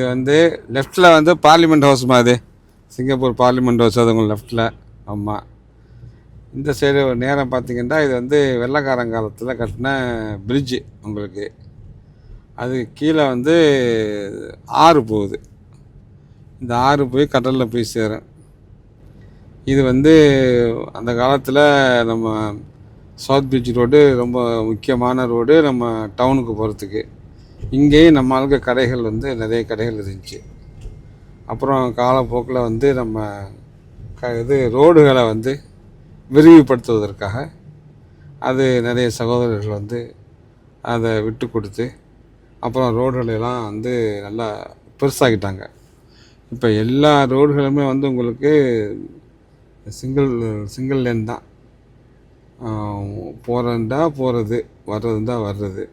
இது வந்து லெஃப்டில் வந்து பார்லிமெண்ட் ஹவுஸ் மாதிரி, சிங்கப்பூர் பார்லிமெண்ட் ஹவுஸ் அது உங்களுக்கு லெஃப்டில். ஆமாம். இந்த சைடு ஒரு நேரம் பார்த்தீங்கன்னா இது வந்து வெள்ளைக்காரங்காலத்தில் கட்டின பிரிட்ஜு உங்களுக்கு. அது கீழே வந்து ஆறு போகுது. இந்த ஆறு போய் கடலில் போய் சேரும். இது வந்து அந்த காலத்தில் நம்ம சவுத் பீச் ரோடு ரொம்ப முக்கியமான ரோடு நம்ம டவுனுக்கு போகிறதுக்கு. இங்கேயும் நம்ம ஆளுக்கு கடைகள் வந்து நிறைய கடைகள் இருந்துச்சு. அப்புறம் காலப்போக்கில் வந்து நம்ம ரோடுகளை வந்து விரிவுபடுத்துவதற்காக அது நிறைய சகோதரர்கள் வந்து அதை விட்டு கொடுத்து அப்புறம் ரோடுகளெல்லாம் வந்து நல்லா பெருசாகிட்டாங்க. இப்போ எல்லா ரோடுகளுமே வந்து உங்களுக்கு சிங்கிள் லேன் தான். போகிறதா போகிறது, வர்றதுந்தா வர்றது.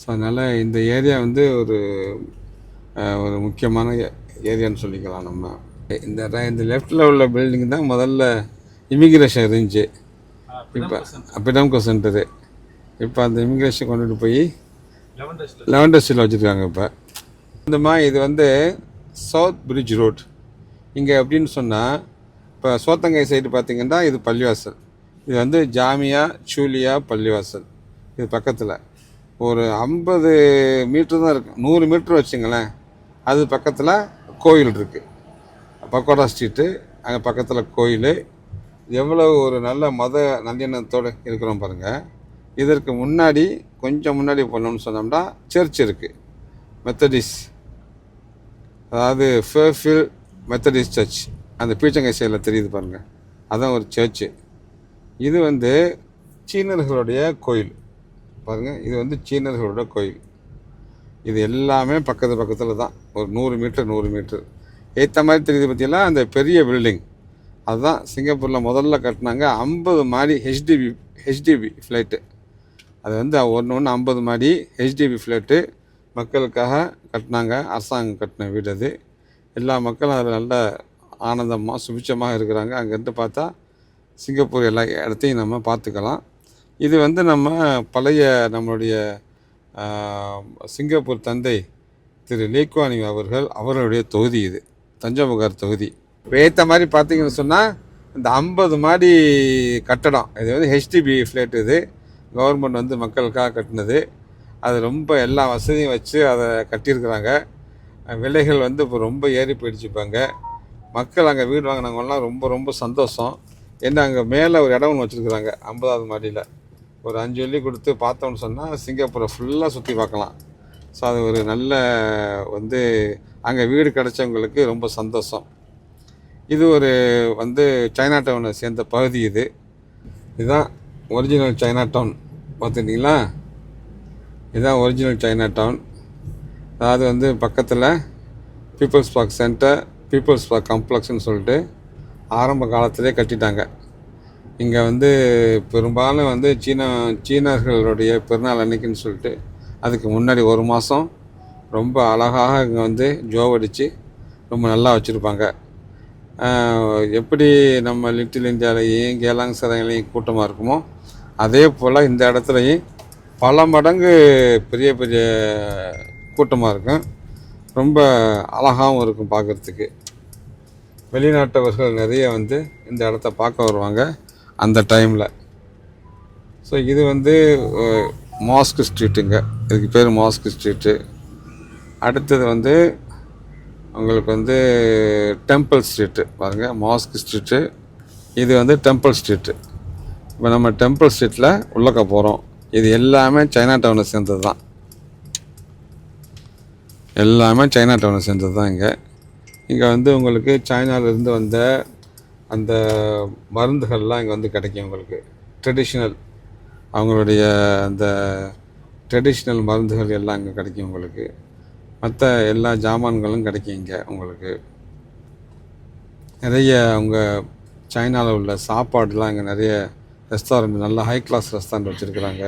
ஸோ அதனால் இந்த ஏரியா வந்து ஒரு முக்கியமான ஏரியான்னு சொல்லிக்கலாம் நம்ம. இந்த லெஃப்டில் உள்ள பில்டிங் தான் முதல்ல இமிக்ரேஷன் இருந்துச்சு. இப்போ பிடம்கோ சென்டரு. இப்போ அந்த இமிக்ரேஷன் கொண்டுட்டு போய் லெவன்டர் ஸ்ட்ரீட்டில் வச்சுருக்காங்க. இப்போ இந்த மாதிரி இது வந்து சவுத் பிரிட்ஜ் ரோட். இங்கே எப்படின்னு சொன்னால், இப்போ சோத்தங்கை சைடு பார்த்திங்கன்னா இது பள்ளிவாசல். இது வந்து ஜாமியா சூலியா பள்ளிவாசல். இது பக்கத்தில் ஒரு 50 மீட்ரு தான் இருக்குது. 100 மீட்ரு வச்சுங்களேன். அது பக்கத்தில் கோயில் இருக்குது, பக்கோடா ஸ்ட்ரீட்டு. அங்கே பக்கத்தில் கோயில். எவ்வளோ ஒரு நல்ல மத நல்லெண்ணத்தோடு இருக்கிறோம் பாருங்கள். இதற்கு முன்னாடி கொஞ்சம் முன்னாடி போனோம்னு சொன்னோம்னா சர்ச் இருக்குது, மெத்தடிஸ், அதாவது ஃபேர்ஃபில் மெத்தடிஸ் சர்ச். அந்த பீச்சங்கை சைடில் தெரியுது பாருங்கள், அதான் ஒரு சர்ச்சு. இது வந்து சீனர்களுடைய கோயில் பாருங்கள். இது வந்து சீனர்களோட கோயில். இது எல்லாமே பக்கத்தில் தான். ஒரு 100 மீட்டர் ஏற்ற மாதிரி தெரியுது பற்றியெல்லாம். அந்த பெரிய பில்டிங் அதுதான் சிங்கப்பூரில் முதல்ல கட்டினாங்க. 50 மாடி ஹெச்டிபி ஃப்ளைட்டு. அது வந்து ஒன்று 50 மாடி ஹெச்டிபி ஃப்ளைட்டு மக்களுக்காக கட்டினாங்க. அரசாங்கம் கட்டின வீடு அது. எல்லா மக்களும் அதில் நல்ல ஆனந்தமாக சுபிட்சமாக இருக்கிறாங்க. அங்கேருந்து பார்த்தா சிங்கப்பூர் எல்லா இடத்தையும் நம்ம பார்த்துக்கலாம். இது வந்து நம்ம பழைய நம்மளுடைய சிங்கப்பூர் தந்தை திரு லீக்வானிங் அவர்களுடைய தொகுதி. இது தஞ்சாவூர் தொகுதி. ஏற்ற மாதிரி பார்த்தீங்கன்னு சொன்னால் இந்த 50 மாடி கட்டடம் இது வந்து ஹெச்டிபி ஃப்ளைட். இது கவர்மெண்ட் வந்து மக்களுக்காக கட்டினது. அது ரொம்ப எல்லா வசதியும் வச்சு அதை கட்டியிருக்கிறாங்க. விலைகள் வந்து இப்போ ரொம்ப ஏறி போயிடுச்சுப்பாங்க. மக்கள் அங்கே வீடு வாங்கினவங்கலாம் ரொம்ப சந்தோஷம். ஏன்னா அங்கே மேலே ஒரு இடம் ஒன்று வச்சுருக்குறாங்க 50வது மாடியில். ஒரு 5 வெள்ளி கொடுத்து பார்த்தோம்னு சொன்னால் சிங்கப்பூரை ஃபுல்லாக சுற்றி பார்க்கலாம். ஸோ அது ஒரு நல்ல வந்து அங்கே வீடு கிடச்சவங்களுக்கு ரொம்ப சந்தோஷம். இது ஒரு வந்து சைனா டவுனை சேர்ந்த பகுதி. இதுதான் ஒரிஜினல் சைனா டவுன். பார்த்துட்டிங்களா? இதுதான் ஒரிஜினல் சைனா டவுன். அதாவது வந்து பக்கத்தில் people's park centre, people's park காம்ப்ளெக்ஸ்னு சொல்லிட்டு ஆரம்ப காலத்திலே கட்டிட்டாங்க. இங்கே வந்து பெரும்பாலும் வந்து சீனர்களுடைய பெருநாள் அன்னைக்குன்னு சொல்லிட்டு அதுக்கு முன்னாடி ஒரு மாதம் ரொம்ப அழகாக இங்கே வந்து ஜோவடித்து ரொம்ப நல்லா வச்சுருப்பாங்க. எப்படி நம்ம லிட்டில் இந்தியாவிலையும் கேலாங் சரையிலையும் கூட்டமாக இருக்குமோ அதே போல் இந்த இடத்துலையும் பல மடங்கு பெரிய கூட்டமாக இருக்கும். ரொம்ப அழகாகவும் இருக்கும் பார்க்குறதுக்கு. வெளிநாட்டவர்கள் நிறைய வந்து இந்த இடத்த பார்க்க வருவாங்க அந்த டைமில். ஸோ இது வந்து மாஸ்க் ஸ்ட்ரீட்டுங்க. இதுக்கு பேர் மாஸ்க் ஸ்ட்ரீட்டு. அடுத்தது வந்து உங்களுக்கு வந்து டெம்பிள் ஸ்ட்ரீட்டு பாருங்கள். மாஸ்க் ஸ்ட்ரீட்டு, இது வந்து டெம்பிள் ஸ்ட்ரீட்டு. இப்போ நம்ம டெம்பிள் ஸ்ட்ரீட்டில் உள்ளக்க போகிறோம். இது எல்லாமே சைனா டவுனை சேர்ந்தது தான். இங்கே வந்து உங்களுக்கு சைனாவிலேருந்து வந்த அந்த மருந்துகள்லாம் இங்கே வந்து கிடைக்கும் உங்களுக்கு. அவங்களுடைய அந்த ட்ரெடிஷ்னல் மருந்துகள் எல்லாம் இங்கே கிடைக்கும் உங்களுக்கு. மற்ற எல்லா ஜாமான்களும் கிடைக்கும் இங்கே உங்களுக்கு. நிறைய அவங்க சைனாவில் உள்ள சாப்பாடுலாம் இங்கே நிறைய ரெஸ்டாரண்ட், நல்ல ஹை கிளாஸ் ரெஸ்டாரண்ட் வச்சுருக்குறாங்க.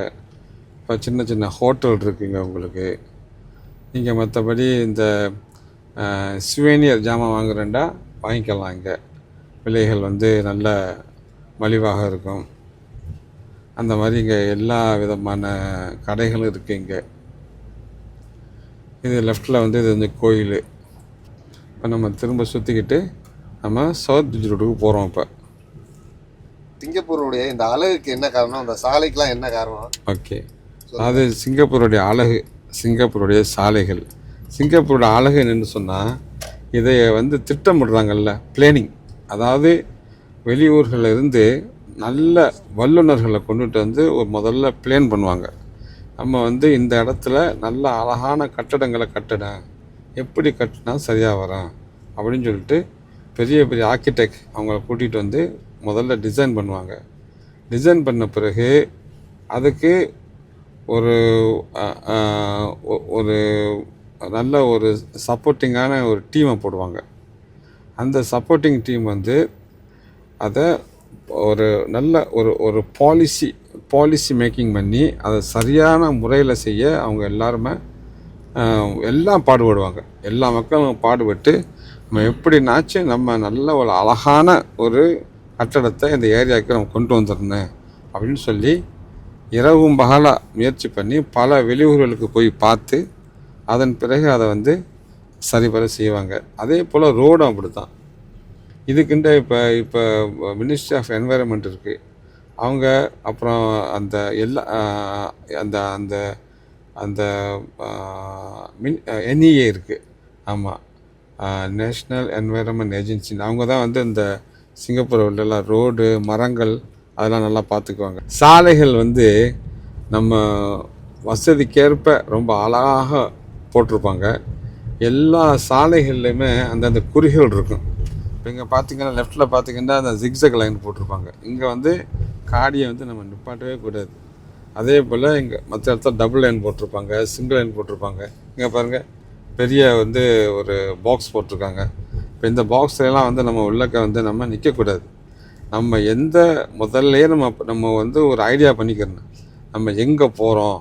இப்போ சின்ன ஹோட்டல் இருக்குங்க உங்களுக்கு. இங்கே மற்றபடி இந்த சுவேனியர் ஜாமான் வாங்குறேன்டா வாங்கிக்கலாம். இங்கே விலைகள் வந்து நல்ல மலிவாக இருக்கும். அந்த மாதிரி இங்கே எல்லா விதமான கடைகளும் இருக்குது இங்கே. இது லெஃப்டில் வந்து இது வந்து கோயில். இப்போ நம்ம திரும்ப சுற்றிக்கிட்டு நம்ம சவுத் பீச் ரோடுக்கு போகிறோம். இப்போ சிங்கப்பூருடைய இந்த அழகுக்கு என்ன காரணம், இந்த சாலைக்கெலாம் என்ன காரணம்? ஓகே, அது சிங்கப்பூருடைய அழகு, சிங்கப்பூருடைய சாலைகள். சிங்கப்பூரோட அழகு என்னென்னு சொன்னால், இதை வந்து திட்டமிடுறாங்கல்ல, பிளானிங். அதாவது வெளியூர்களில் இருந்து நல்ல வல்லுநர்களை கொண்டுட்டு வந்து ஒரு முதல்ல பிளான் பண்ணுவாங்க. நம்ம வந்து இந்த இடத்துல நல்ல அழகான கட்டடங்களை கட்டணும், எப்படி கட்டினா சரியாக வரும் அப்படின்னு சொல்லிட்டு பெரிய பெரிய ஆர்கிடெக்ட் அவங்கள கூட்டிகிட்டு வந்து முதல்ல டிசைன் பண்ணுவாங்க. டிசைன் பண்ண பிறகு அதுக்கு ஒரு ஒரு நல்ல ஒரு சப்போர்ட்டிங்கான ஒரு டீமை போடுவாங்க. அந்த சப்போர்ட்டிங் டீம் வந்து அதை ஒரு நல்ல ஒரு பாலிசி மேக்கிங் பண்ணி அதை சரியான முறையில் செய்ய அவங்க எல்லாருமே எல்லாம் பாடுபடுவாங்க. எல்லா மக்களும் பாடுபட்டு நம்ம எப்படினாச்சும் நம்ம நல்ல ஒரு அழகான ஒரு கட்டடத்தை இந்த ஏரியாவுக்கு நம்ம கொண்டு வந்துடணும் அப்படின்னு சொல்லி இரவும் பகலாக முயற்சி பண்ணி பல வெளியூர்களுக்கு போய் பார்த்து அதன் பிறகு அதை வந்து சரிபர செய்வாங்க. அதே போல் ரோடும் அப்படி தான். இதுக்குண்ட இப்போ மினிஸ்ட்ரி ஆஃப் என்வைரன்மெண்ட் இருக்குது, அவங்க அப்புறம் அந்த எல்லா அந்த அந்த அந்த என்இஏ இருக்குது. ஆமாம், நேஷ்னல் என்வைரன்மெண்ட் ஏஜென்சி. அவங்க தான் வந்து இந்த சிங்கப்பூரில் ரோடு மரங்கள் அதெல்லாம் நல்லா பார்த்துக்குவாங்க. சாலைகள் வந்து நம்ம வசதிக்கேற்ப ரொம்ப அழகாக போட்டிருப்பாங்க. எல்லா சாலைகள்லையுமே அந்தந்த குறிகள் இருக்கும். இப்போ இங்கே பார்த்திங்கன்னா லெஃப்ட்டில் பார்த்திங்கன்னா அந்த ஜிக்ஸக் லைன் போட்டிருப்பாங்க. இங்கே வந்து காடியை வந்து நம்ம நிப்பாட்டவே கூடாது. அதே போல் இங்கே மற்ற இடத்துல டபுள் லைன் போட்டிருப்பாங்க, சிங்கிள் லைன் போட்டிருப்பாங்க. இங்கே பாருங்கள், பெரிய வந்து ஒரு பாக்ஸ் போட்டிருக்காங்க. இப்போ இந்த பாக்ஸ்லாம் வந்து நம்ம உள்ளக்க வந்து நம்ம நிற்கக்கூடாது. நம்ம முதல்லையே நம்ம வந்து ஒரு ஐடியா பண்ணிக்கிறணும், நம்ம எங்கே போகிறோம்,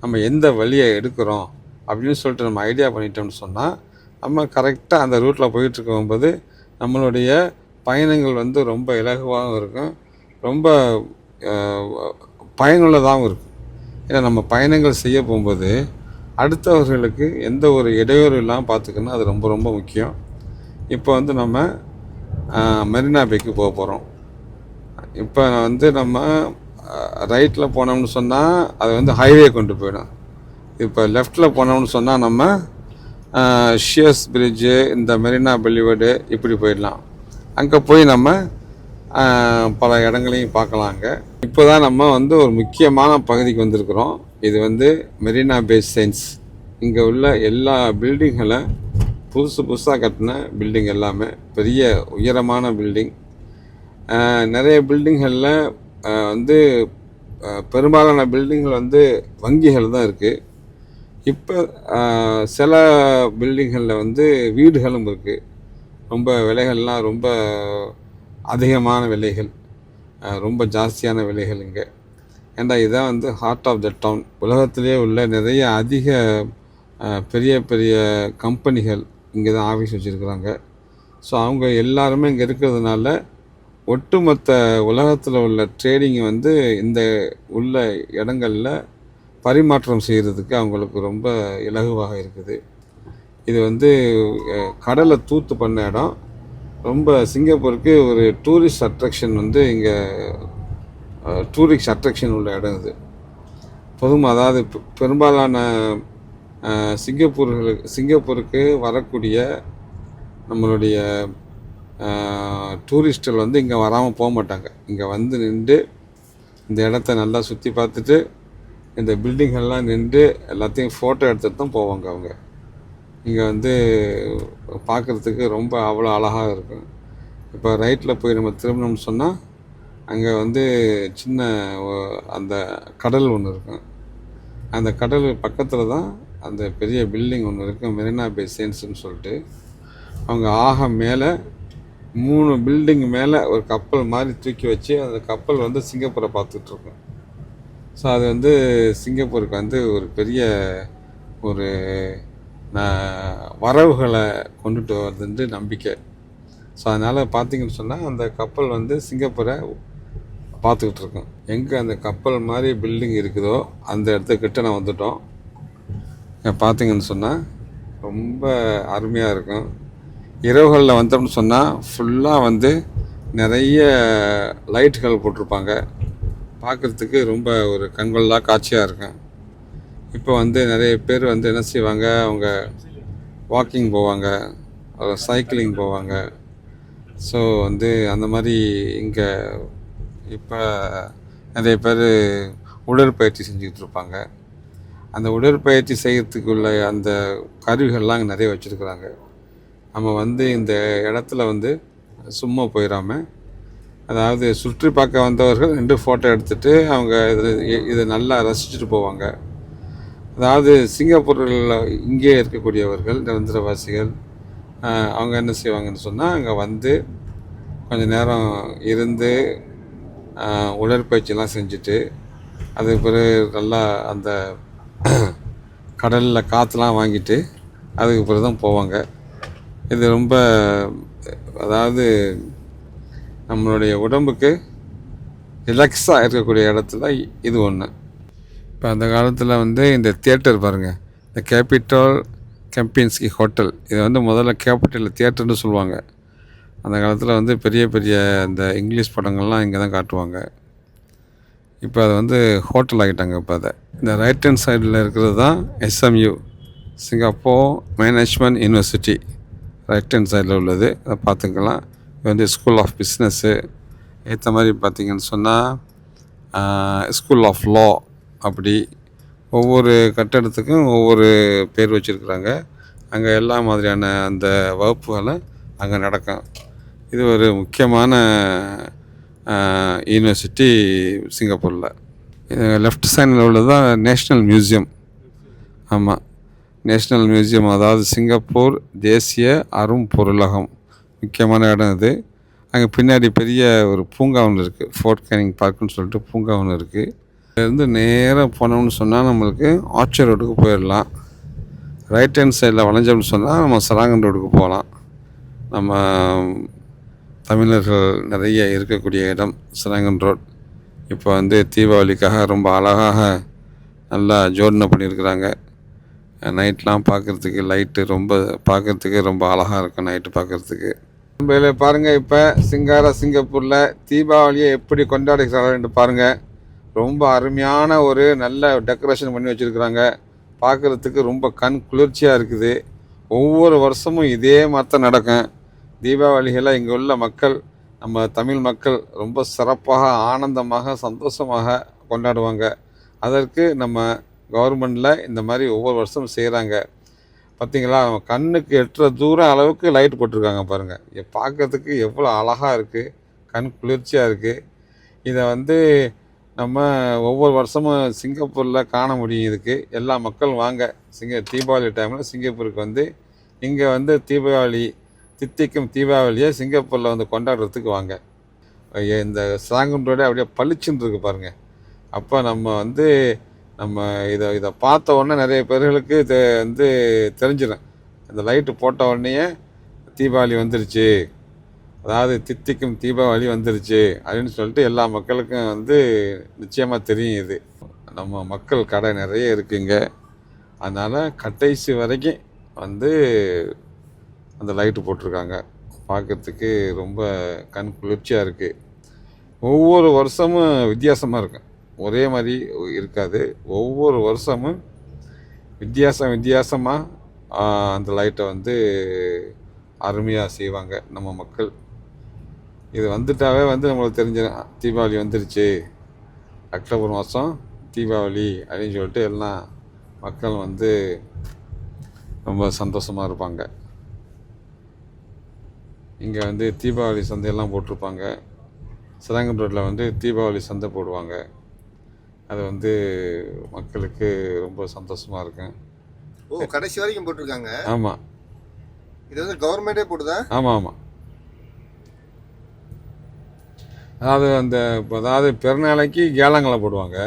நம்ம எந்த வழியை எடுக்கிறோம் அப்படின்னு சொல்லிட்டு நம்ம ஐடியா பண்ணிட்டோம்னு சொன்னால் நம்ம கரெக்டாக அந்த ரூட்டில் போயிட்டுருக்கும்போது நம்மளுடைய பயணங்கள் வந்து ரொம்ப இலகுவாகவும் இருக்கும், ரொம்ப பயனுள்ளதாகவும் இருக்கும். ஏன்னா நம்ம பயணங்கள் செய்ய போகும்போது அடுத்தவர்களுக்கு எந்த ஒரு இடையூறு இல்லாமல் பார்த்துக்கணும், அது ரொம்ப ரொம்ப முக்கியம். இப்போ வந்து நம்ம மெரினா பேக்கு போக போகிறோம். இப்போ வந்து நம்ம ரைட்டில் போனோம்னு சொன்னால் அது வந்து ஹைவே கொண்டு போயிடும். இப்போ லெஃப்டில் போனோம்னு சொன்னால் நம்ம ஷியர்ஸ் பிரிட்ஜு, இந்த மெரினா பெலிவர்டு இப்படி போயிடலாம். அங்கே போய் நம்ம பல இடங்களையும் பார்க்கலாம். அங்கே இப்போ தான் நம்ம வந்து ஒரு முக்கியமான பகுதிக்கு வந்திருக்கிறோம். இது வந்து மெரினா பே சைன்ஸ். இங்கே உள்ள எல்லா பில்டிங்களும் புதுசாக கட்டின பில்டிங், எல்லாமே பெரிய உயரமான பில்டிங். நிறைய பில்டிங்களில் வந்து பெரும்பாலான பில்டிங்கள் வந்து வங்கிகள் தான் இருக்குது. இப்போ சில பில்டிங்களில் வந்து வீடுகளும் இருக்குது. ரொம்ப விலைகள்லாம் ரொம்ப அதிகமான விலைகள், ரொம்ப ஜாஸ்தியான விலைகள் இங்கே. ஏன்னா இதுதான் வந்து ஹார்ட் ஆஃப் த டவுன். உலகத்திலே உள்ள நிறைய அதிக பெரிய பெரிய கம்பெனிகள் இங்கே தான் ஆஃபீஸ் வச்சுருக்குறாங்க. ஸோ அவங்க எல்லாருமே இங்கே இருக்கிறதுனால ஒட்டுமொத்த உலகத்தில் உள்ள ட்ரேடிங்கை வந்து இந்த உள்ள இடங்களில் பரிமாற்றம் செய்கிறதுக்கு அவங்களுக்கு ரொம்ப இலகுவாக இருக்குது. இது வந்து கடலை தூத்து பண்ண இடம். ரொம்ப சிங்கப்பூருக்கு ஒரு டூரிஸ்ட் அட்ராக்ஷன் வந்து இங்கே டூரிஸ்ட் அட்ராக்ஷன் உள்ள இடம் இது. அதாவது பெரும்பாலான சிங்கப்பூருக்கு வரக்கூடிய நம்மளுடைய டூரிஸ்டர்கள் வந்து இங்கே வராமல் போக மாட்டாங்க. இங்கே வந்து நின்று இந்த இடத்த நல்லா சுற்றி பார்த்துட்டு இந்த பில்டிங்கெல்லாம் நின்று எல்லாத்தையும் ஃபோட்டோ எடுத்துகிட்டு தான் போவாங்க. அவங்க இங்கே வந்து பார்க்குறதுக்கு ரொம்ப அவ்வளோ அழகாக இருக்கும். இப்போ ரைட்டில் போய் நம்ம திரும்பணும்னு சொன்னால் அங்கே வந்து சின்ன அந்த கடல் ஒன்று இருக்கும். அந்த கடல் பக்கத்தில் தான் அந்த பெரிய பில்டிங் ஒன்று இருக்குது, மெரினா பே சைன்ஸ்னு சொல்லிட்டு. அவங்க மேலே 3 பில்டிங் மேலே ஒரு கப்பல் மாதிரி தூக்கி வச்சு அந்த கப்பல் வந்து சிங்கப்பூரை பார்த்துட்ருக்கோம். ஸோ அது வந்து சிங்கப்பூருக்கு வந்து ஒரு பெரிய ஒரு வரவுகளை கொண்டுட்டு வருதுன்னு நம்பிக்கை. ஸோ அதனால் பார்த்திங்கன்னு சொன்னால் அந்த கப்பல் வந்து சிங்கப்பூரை பார்த்துக்கிட்டு இருக்கோம். எங்கே அந்த கப்பல் மாதிரி பில்டிங் இருக்குதோ அந்த இடத்துக்கிட்ட நான் வந்துட்டோம். பார்த்தீங்கன்னு சொன்னால் ரொம்ப அருமையாக இருக்கும். இரவுகளில் வந்தோம்னு சொன்னால் ஃபுல்லாக வந்து நிறைய லைட்டுகள் போட்டிருப்பாங்க. பார்க்குறதுக்கு ரொம்ப ஒரு கண்கொள்ளா காட்சியாக இருக்கும். இப்போ வந்து நிறைய பேர் வந்து என்ன செய்வாங்க, அவங்க வாக்கிங் போவாங்க, சைக்கிளிங் போவாங்க. ஸோ வந்து அந்த மாதிரி இங்கே இப்போ நிறைய பேர் உடற்பயிற்சி செஞ்சுக்கிட்டு இருப்பாங்க. அந்த உடற்பயிற்சி செய்கிறதுக்குள்ள அந்த கருவிகள்லாம் அங்கே நிறைய வச்சுருக்குறாங்க. நம்ம வந்து இந்த இடத்துல வந்து சும்மா போயிடாமல், அதாவது சுற்றி பார்க்க வந்தவர்கள் 2 ஃபோட்டோ எடுத்துகிட்டு அவங்க இதை நல்லா ரசிச்சுட்டு போவாங்க. அதாவது சிங்கப்பூரில் இங்கே இருக்கக்கூடியவர்கள் நிரந்தரவாசிகள் அவங்க என்ன செய்வாங்கன்னு சொன்னால், அங்கே வந்து கொஞ்சம் நேரம் இருந்து உடற்பயிற்சிலாம் செஞ்சுட்டு அதுக்கு பிறகு நல்லா அந்த கடலில் காற்றுலாம் வாங்கிட்டு அதுக்கு பிறகு தான் போவாங்க. இது ரொம்ப, அதாவது நம்மளுடைய உடம்புக்கு ரிலாக்ஸாக இருக்கக்கூடிய இடத்துல இது ஒன்று. இப்போ அந்த காலத்தில் வந்து இந்த தியேட்டர் பாருங்கள், இந்த கேபிட்டல் கெம்பின்ஸ்கி ஹோட்டல், இது வந்து முதல்ல கேபிட்டல் தியேட்டர்னு சொல்லுவாங்க. அந்த காலத்தில் வந்து பெரிய பெரிய இந்த இங்கிலீஷ் படங்கள்லாம் இங்கே தான் காட்டுவாங்க. இப்போ அதை வந்து ஹோட்டல் ஆகிட்டாங்க. இப்போ அதை இந்த ரைட் ஹேண்ட் சைடில் இருக்கிறது தான் SMU, Singapore management university. Right hand சைடில் உள்ளது, அதை பார்த்துக்கலாம். இது வந்து ஸ்கூல் ஆஃப் பிஸ்னஸ்ஸு. ஏற்ற மாதிரி பார்த்திங்கன்னு சொன்னால் ஸ்கூல் ஆஃப் லா. அப்படி ஒவ்வொரு கட்டடத்துக்கும் ஒவ்வொரு பேர் வச்சுருக்குறாங்க. அங்கே எல்லா மாதிரியான அந்த வகுப்புகளை அங்கே நடக்கும். இது ஒரு முக்கியமான யூனிவர்சிட்டி சிங்கப்பூரில். லெஃப்ட் சைடில் உள்ளது தான் நேஷ்னல் மியூசியம். ஆமாம், நேஷ்னல் மியூசியம், அதாவது சிங்கப்பூர் தேசிய அரும்பொருளகம். முக்கியமான இடம் இது. அங்கே பின்னாடி பெரிய ஒரு பூங்கா ஒன்று இருக்குது, ஃபோர்ட் கேனிங் பார்க்குன்னு சொல்லிட்டு பூங்கா ஒன்று இருக்குது. இதுலேருந்து நேராக போனோம்னு சொன்னால் நம்மளுக்கு ஆர்ச்சர் ரோடுக்கு போயிடலாம். ரைட் ஹேண்ட் சைடில் வளைஞ்சோம்னு சொன்னால் நம்ம சராங்கன் ரோடுக்கு போகலாம். நம்ம தமிழர்கள் நிறைய இருக்கக்கூடிய இடம் சராங்கன் ரோட். இப்போ வந்து தீபாவளிக்காக ரொம்ப அழகாக நல்லா ஜோடனை பண்ணியிருக்கிறாங்க. நைட்லாம் பார்க்குறதுக்கு லைட்டு ரொம்ப பார்க்குறதுக்கு ரொம்ப அழகாக இருக்கும் நைட்டு பார்க்குறதுக்கு. மும்பையில் பாருங்கள், இப்போ சிங்கப்பூரில் தீபாவளியை எப்படி கொண்டாடுகிறார்கள் பாருங்கள். ரொம்ப அருமையான ஒரு நல்ல டெக்கரேஷன் பண்ணி வச்சுருக்குறாங்க. பார்க்குறதுக்கு ரொம்ப கண் குளிர்ச்சியாக இருக்குது. ஒவ்வொரு வருஷமும் இதே மாதிரி தான் நடக்கும். தீபாவளிகளை இங்கே உள்ள மக்கள், நம்ம தமிழ் மக்கள் ரொம்ப சிறப்பாக ஆனந்தமாக சந்தோஷமாக கொண்டாடுவாங்க. அதற்கு நம்ம கவர்மெண்டில் இந்த மாதிரி ஒவ்வொரு வருஷமும் செய்கிறாங்க. பார்த்திங்களா, நம்ம கண்ணுக்கு எட்டுற தூரம் அளவுக்கு லைட் போட்டிருக்காங்க பாருங்கள். பார்க்குறதுக்கு எவ்வளோ அழகாக இருக்குது, கண் குளிர்ச்சியாக இருக்குது. இதை வந்து நம்ம ஒவ்வொரு வருஷமும் சிங்கப்பூரில் காண முடியும். இதுக்கு எல்லா மக்களும் வாங்க. தீபாவளி டைமில் சிங்கப்பூருக்கு வந்து இங்கே வந்து தீபாவளி தித்திக்கும் தீபாவளியை சிங்கப்பூரில் வந்து கொண்டாடுறதுக்கு வாங்க. இந்த சராங்கன் ரோடே அப்படியே பளிச்சுன்னு இருக்கு பாருங்கள். அப்போ நம்ம வந்து இதை பார்த்த உடனே நிறைய பேர்களுக்கு இது வந்து தெரிஞ்சிடும். இந்த லைட்டு போட்ட உடனேயே தீபாவளி வந்துருச்சு, அதாவது தித்திக்கும் தீபாவளி வந்துருச்சு அப்படின்னு சொல்லிட்டு எல்லா மக்களுக்கும் வந்து நிச்சயமாக தெரியும். இது நம்ம மக்கள் கடை நிறைய இருக்குங்க. அதனால் கடைசி வரைக்கும் வந்து அந்த லைட்டு போட்டிருக்காங்க. பார்க்குறதுக்கு ரொம்ப கண் குளிர்ச்சியாக இருக்குது. ஒவ்வொரு வருஷமும் வித்தியாசமாக இருக்கும், ஒரே மாதிரி இருக்காது. ஒவ்வொரு வருஷமும் வித்தியாசமாக அந்த லைட்டை வந்து அருமையாக செய்வாங்க நம்ம மக்கள். இது வந்துட்டாவே வந்து நம்மளுக்கு தெரிஞ்சிடும் தீபாவளி வந்துருச்சு, அக்டோபர் மாதம் தீபாவளி அப்படின்னு சொல்லிட்டு எல்லாம் மக்கள் வந்து ரொம்ப சந்தோஷமாக இருப்பாங்க. இங்கே வந்து தீபாவளி சந்தையெல்லாம் போட்டிருப்பாங்க. சராங்கன் ரோட்டில் வந்து தீபாவளி சந்தை போடுவாங்க. அது வந்து மக்களுக்கு ரொம்ப சந்தோஷமாக இருக்கும். கடைசி வரைக்கும் போட்டிருக்காங்க. ஆமாம், இது வந்து கவர்மெண்ட்டே போடுதா? ஆமாம். அதாவது பெருநாளைக்கு கேலங்களை போடுவாங்க.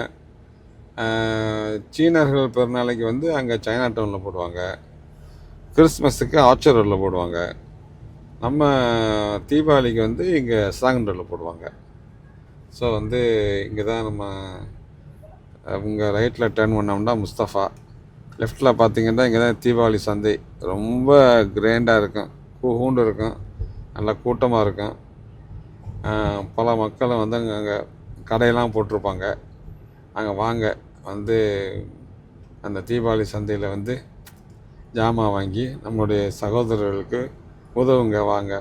சீனர்கள் பெருநாளைக்கு வந்து அங்கே சைனா டவுனில் போடுவாங்க. கிறிஸ்மஸுக்கு ஆர்ச்சர் ரோட்டில் போடுவாங்க. நம்ம தீபாவளிக்கு வந்து இங்கே சராங்கன் ரோட்டில் போடுவாங்க. ஸோ வந்து இங்கே தான் நம்ம இங்கே ரைட்டில் டர்ன் பண்ணோம்னா முஸ்தஃபா, லெஃப்டில் பார்த்தீங்கன்னா இங்கே தான் தீபாவளி சந்தை ரொம்ப கிராண்டாக இருக்கும், கூண்டு இருக்கும், நல்லா கூட்டமாக இருக்கும். பல மக்களும் வந்து அங்கே கடையெல்லாம் போட்டிருப்பாங்க. அங்கே வாங்க வந்து அந்த தீபாவளி சந்தையில் வந்து ஜாமான் வாங்கி நம்மளுடைய சகோதரர்களுக்கு உதவுங்க வாங்க.